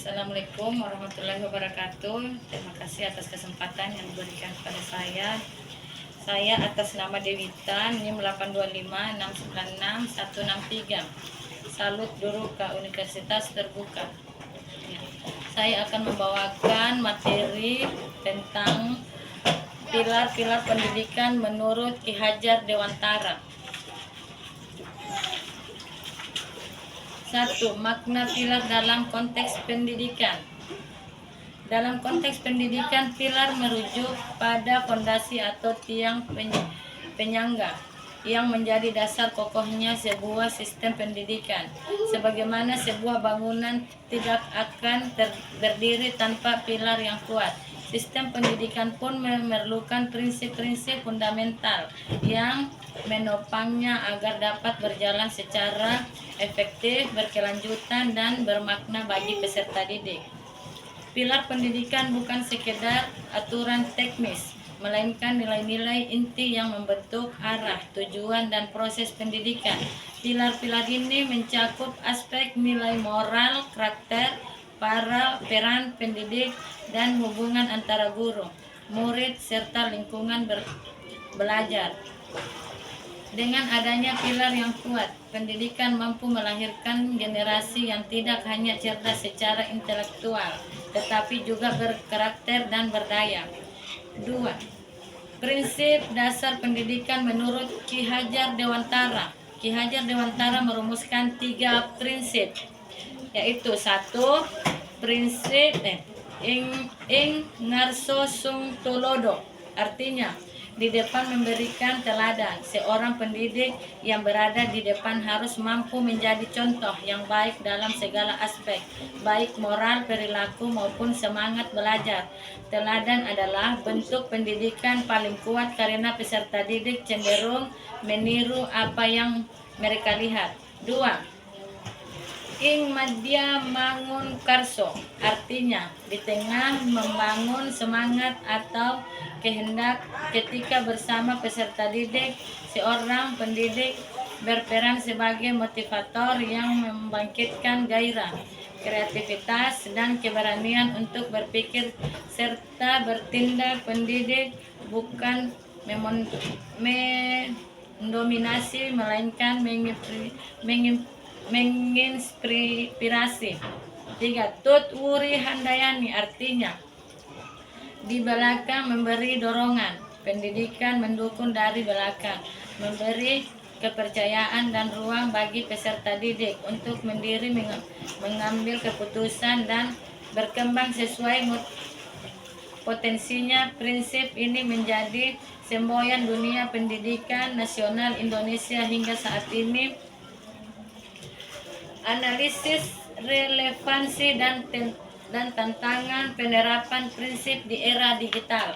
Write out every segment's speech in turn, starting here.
Assalamualaikum warahmatullahi wabarakatuh. Terima kasih atas kesempatan yang diberikan kepada saya. Saya atas nama Dewita, NIM 825696163. Salut Duruka Universitas Terbuka. Saya akan membawakan materi tentang pilar-pilar pendidikan menurut Ki Hajar Dewantara. 1. Makna pilar dalam konteks pendidikan. Dalam konteks pendidikan, pilar merujuk pada fondasi atau tiang penyangga yang menjadi dasar kokohnya sebuah sistem pendidikan. Sebagaimana sebuah bangunan tidak akan berdiri tanpa pilar yang kuat, sistem pendidikan pun memerlukan prinsip-prinsip fundamental yang menopangnya agar dapat berjalan secara efektif, berkelanjutan, dan bermakna bagi peserta didik. Pilar pendidikan bukan sekedar aturan teknis, melainkan nilai-nilai inti yang membentuk arah, tujuan, dan proses pendidikan. Pilar-pilar ini mencakup aspek nilai moral, karakter, peran pendidik, dan hubungan antara guru, murid, serta lingkungan belajar. Dengan adanya pilar yang kuat, pendidikan mampu melahirkan generasi yang tidak hanya cerdas secara intelektual, tetapi juga berkarakter dan berdaya. 2. Prinsip dasar pendidikan menurut Ki Hajar Dewantara. Ki Hajar Dewantara merumuskan 3 prinsip, yaitu 1. Prinsip ing ngarso sung tulodo, artinya di depan memberikan teladan. Seorang pendidik yang berada di depan harus mampu menjadi contoh yang baik dalam segala aspek, baik moral, perilaku, maupun semangat belajar. Teladan adalah bentuk pendidikan paling kuat karena peserta didik cenderung meniru apa yang mereka lihat. 2. Ing madya mangun karso, artinya di tengah membangun semangat atau kehendak ketika bersama peserta didik, seorang pendidik berperan sebagai motivator yang membangkitkan gairah, kreativitas, dan keberanian untuk berpikir serta bertindak. Pendidik bukan mendominasi, melainkan menginspirasi. 3. Tut wuri handayani, artinya di belakang memberi dorongan. Pendidikan mendukung dari belakang, memberi kepercayaan dan ruang bagi peserta didik untuk mandiri mengambil keputusan dan berkembang sesuai potensinya. Prinsip ini menjadi semboyan dunia pendidikan nasional Indonesia hingga saat ini. Analisis relevansi dan tantangan penerapan prinsip di era digital.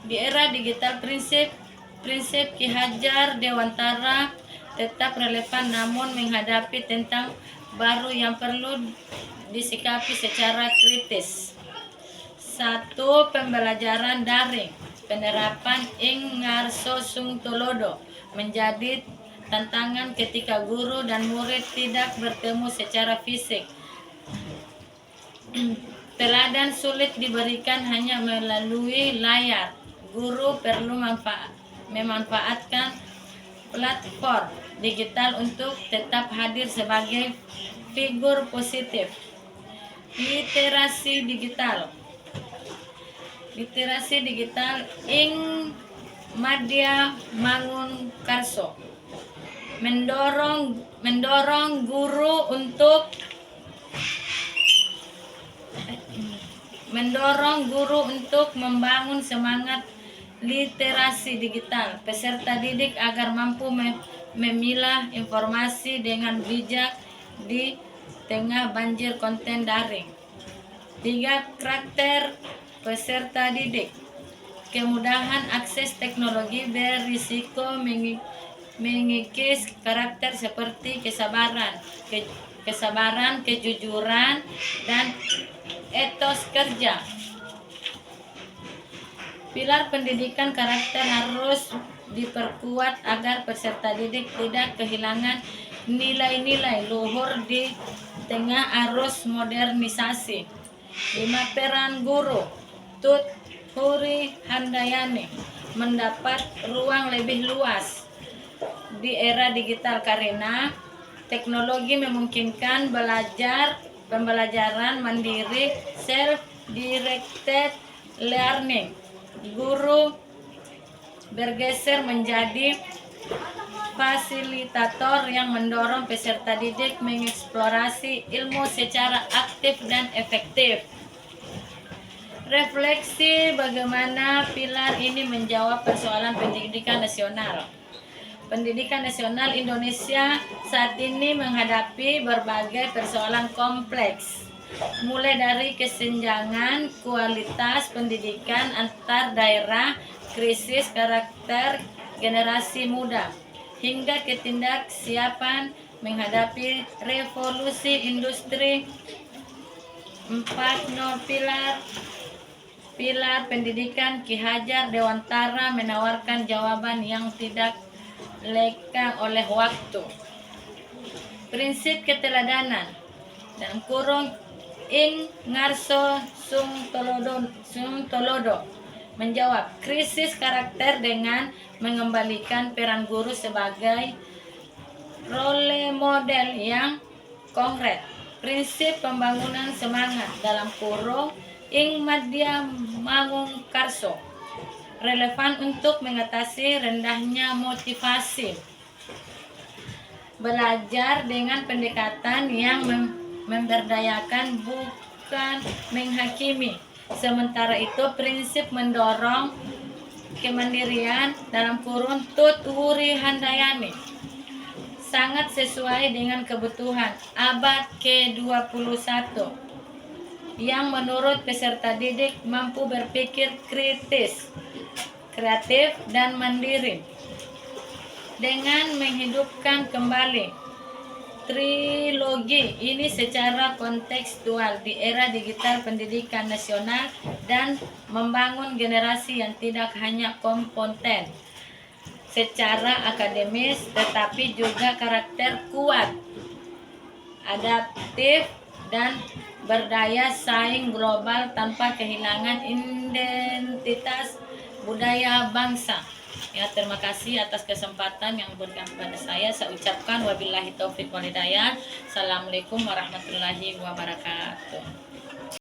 Di era digital, prinsip Ki Hajar Dewantara tetap relevan, namun menghadapi tantangan baru yang perlu disikapi secara kritis. 1. Pembelajaran daring. Penerapan ing ngarso sung tulodo menjadi tantangan ketika guru dan murid tidak bertemu secara fisik. Teladan sulit diberikan hanya melalui layar. Guru perlu memanfaatkan platform digital untuk tetap hadir sebagai figur positif. Literasi digital ing madya mangun karso mendorong guru untuk membangun semangat literasi digital peserta didik agar mampu memilah informasi dengan bijak di tengah banjir konten daring. 3. Karakter peserta didik. Kemudahan akses teknologi berisiko mengikis karakter seperti kesabaran, kejujuran, dan etos kerja. Pilar pendidikan karakter harus diperkuat agar peserta didik tidak kehilangan nilai-nilai luhur di tengah arus modernisasi. 5. Peran guru Tut Huri Handayani mendapat ruang lebih luas di era digital karena teknologi memungkinkan pembelajaran mandiri, self-directed learning. Guru bergeser menjadi fasilitator yang mendorong peserta didik mengeksplorasi ilmu secara aktif dan efektif. Refleksi bagaimana pilar ini menjawab persoalan pendidikan nasional. Pendidikan nasional Indonesia saat ini menghadapi berbagai persoalan kompleks, mulai dari kesenjangan kualitas pendidikan antar daerah, krisis karakter generasi muda, hingga ketidaksiapan menghadapi revolusi industri 4.0. Pilar pendidikan Ki Hajar Dewantara menawarkan jawaban yang tidak lekang oleh waktu. Prinsip keteladanan dalam kurung Ing Ngarso Sung Tolodo menjawab krisis karakter dengan mengembalikan peran guru sebagai role model yang konkret. Prinsip pembangunan semangat dalam kurung Ing Madya Mangun Karso relevan untuk mengatasi rendahnya motivasi. Belajar dengan pendekatan yang memberdayakan bukan menghakimi. Sementara itu prinsip mendorong kemandirian dalam kurung Tut Wuri Handayani sangat sesuai dengan kebutuhan abad ke-21 yang menurut peserta didik mampu berpikir kritis, kreatif, dan mandiri. Dengan menghidupkan kembali trilogi ini secara kontekstual di era digital pendidikan nasional dan membangun generasi yang tidak hanya kompeten secara akademis tetapi juga karakter kuat, adaptif, dan berdaya saing global tanpa kehilangan identitas budaya bangsa. Ya, terima kasih atas kesempatan yang diberikan kepada saya. Saya ucapkan wabillahi taufiq wal hidayah. Assalamualaikum warahmatullahi wabarakatuh.